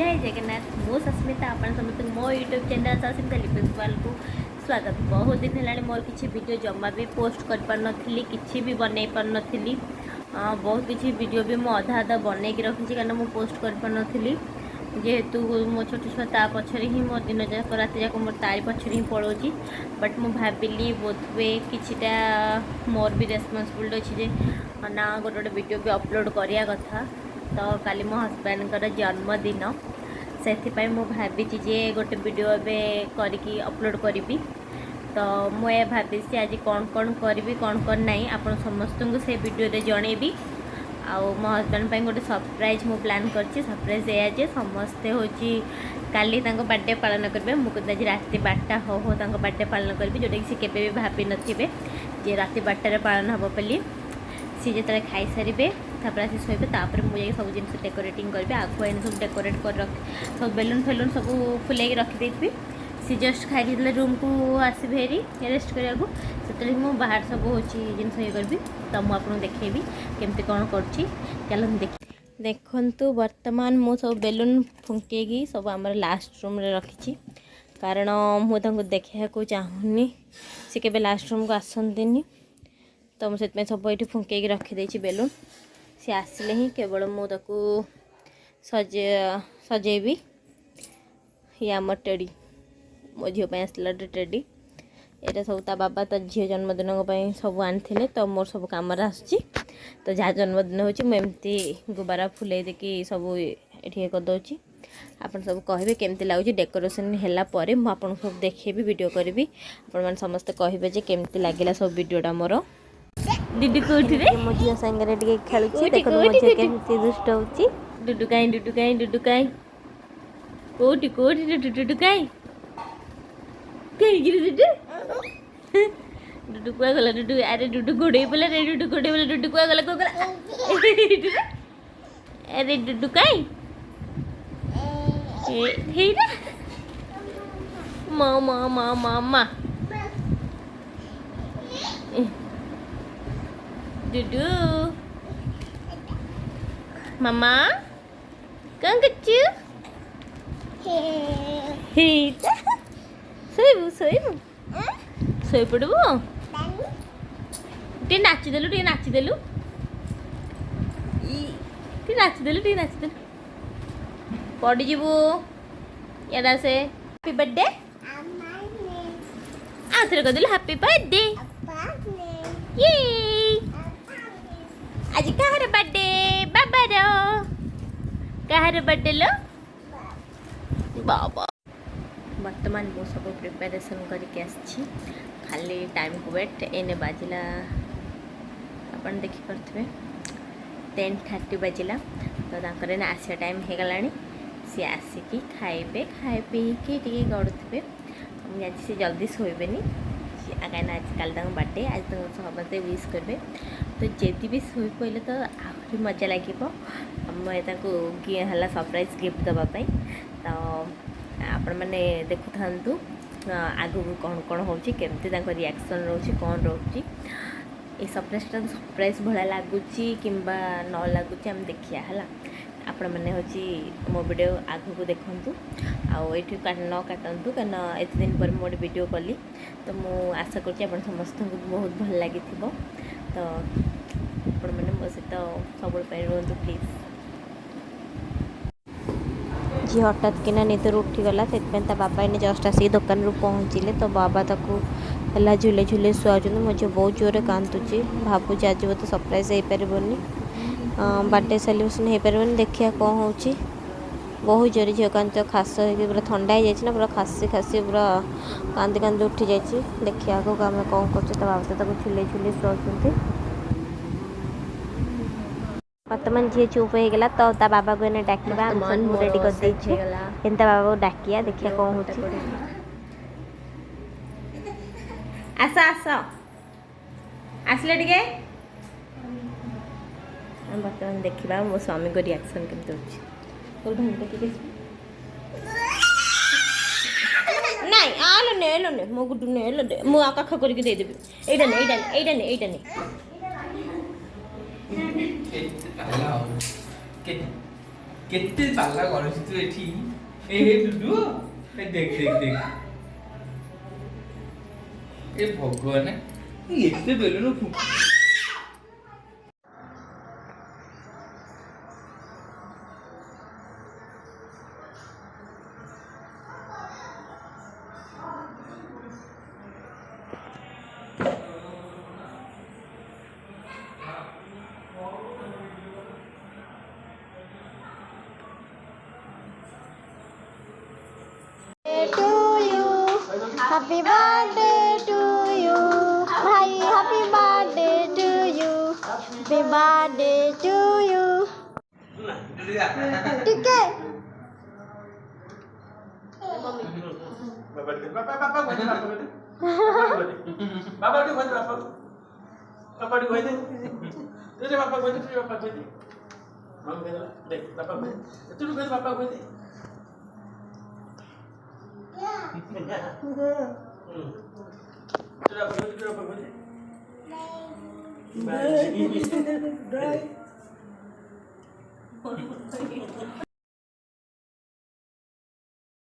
जय जगन्नाथ मो सस्मिता आपण समस्त मो यूट्यूब चैनल सस्मिता लिपिवाल को स्वागत। बहुत दिन है मोर किसी वीडियो जमा भी पोस्ट कर पार नी कि भी बनई पार नी बहुत किसी वीडियो भी मुझे अधा अधा बनई रखी कारण मुझे पोस्ट कर पार नी जेहेतु मो छोट छुआ ता पछरे ही मो दिन जाक रात जाक मोर तारी पछरे ही पड़ोची बट मु भाविली बोध हुए किछिटा मोर भी रेस्पॉन्सिबिलिटी अच्छी जे ना गोटे गोटे वीडियो भी अपलोड करिया कथा। तो काली मो हस्बैंड जन्मदिन से भावी जे गोटे वीडियो एवं करके अपलोड करी। तो मुझे भावी आज कौन कौन करी कौन कौन नहीं आप समस्त को से वीडियो जनइबी। आउ मो हस्बैंड गोटे सरप्राइज मु प्लान करछि। सरप्राइज ये समस्ते हूँ काली बर्थडे पालन करेंगे। मुझे आज रात 12टा हो बर्थडे पालन करी जोटा कि सी केबे भी भाभी नथिबे जे रात 12टार पालन हम बोली। सी जो खाई सारे तापर आसी शोबे तापर मुझे सब जिन डेकोरेटिंग करी आगु आने सब डेकोरेट कर रख सब बेलून फेलून सब फुल रखिदे। सी जस्ट खाई रूम को आसबे हेरी रेस्ट कराया से मुझे बाहर सब हूँ जिन ये करी। तो मुझे देखेबी केमती कौन कर चल देखु। बर्तमान मु सब बेलून फुंकेगी सब आम लास्ट रूम रे रखी कारण मुझे देखा चाहूनी सी के लास्ट रूम को आसती। तो मुझे सब ये फुंके रखीदे बेलून सी आसिले ही केवल मुझे सजेबी। ये आम टेडी मो झील आसला टेडी यहाँ सब ता बाबा ता झील जन्मदिन सब आनी तो मोर सब कम आसूँ। तो जहाँ जन्मदिन होमती गुब्बारा फुले देकी सब ये करदे। आपन सब कहे केमती लगुच डेकोरेशन है मुझे सब देखेबी वीडियो करी आप समस्ते कहे केमती लगे सब वीडियोटा मोर। डुडू कोठी रे मो झियो संगे टिके खेलुची देखो मो झियो केमती दुष्ट होची। डुडू काई कोठी कोठी डुडू काई गिरी डुडू डुडू कुआ गला डुडू अरे डुडू गोडे बोला रे डुडू गोडे बोला डुडू कुआ गला अरे डुडू काई हे रे मामा मामा मामा डुडू मामा कौन कच्चू सोइबू सोइबू सोई पड़बू टे नाचिदेलु टे नाचिदेलु टे नाचिदेलु टे नाचिदेलु पड़ीजु यादा से happy birthday Athare कदेलु happy birthday ये आज कहार बर्थडे बाबा रो कहार बर्थडे लो बाबा। वर्तमान मु सब प्रिपेरेसन करके आसी खाली टाइम को वेट एने बाजिला अपन देखी पारे 10:30 बाजिला। तो आसिया टाइम हो गला सी आसिकी खाइबे खाई पीकी टे गड़ुवे। आज सी जल्दी शोबे कहीं आज कल बर्थडे आज समस्ते विश करेंगे। तो जदि भी शो पड़े तो आहरी मजा लगे मुझे सरप्राइज गिफ्ट देवाई। तो आपण मैंने देखु था आगू कौन कौन होमती रिएक्शन रोचे कौन रोचे ये सरप्राइजटा सरप्राइज भाया लगुच कि न लगुच आम देखिया है आपण मैंने हूँ मो वीडियो आगू को देखूँ आउ न काटतु कारण एत दिन पर मोटे वीडियो कली। तो मु आशा कर समस्त को बहुत भल लगी। तो आपण मैंने मो सहित सब रुहतु प्लीज। जी हठात किना निदर उठीगला से बाबा इन जस्ट आसिक दुकान रू पहुँचले। तो बाबा है झूले झूले शुआचुन मुझे बहुत जोर कांदुची भावुची आज बोते सरप्राइज हो पारबनी बर्थडे सेलिब्रेशन हो पारबनी देखिया कौन हो बहुत जोर झील कांद खास पूरा ठंडा हो जाए पूरा खासी खासी पूरा कांदी कांदी उठी जाए। देखिए आगे आम कौन कर बाबा तो झूले झूले शुआचुंती। वर्तमान झी चुप हो गला तो ता बाबा को एने डाकिबा हम रेडी कर देछि एंता बाबा को डाकिया देखिया कौन होछि। आसा आसा आसले टिके हम वर्तमान देखिबा मो स्वामी को रिएक्शन केमते होछि। तो ढंग के नहीं आलो ने मो गुडू ने ले मो आका करके दे देबी एडा ने केते पाला करछि तू एठी ए हे दुदु ए देख देख देख ए भगवान एते balloon to you. Happy birthday to you. Bhai, happy birthday to you. Happy birthday to you. ठीक है Bye.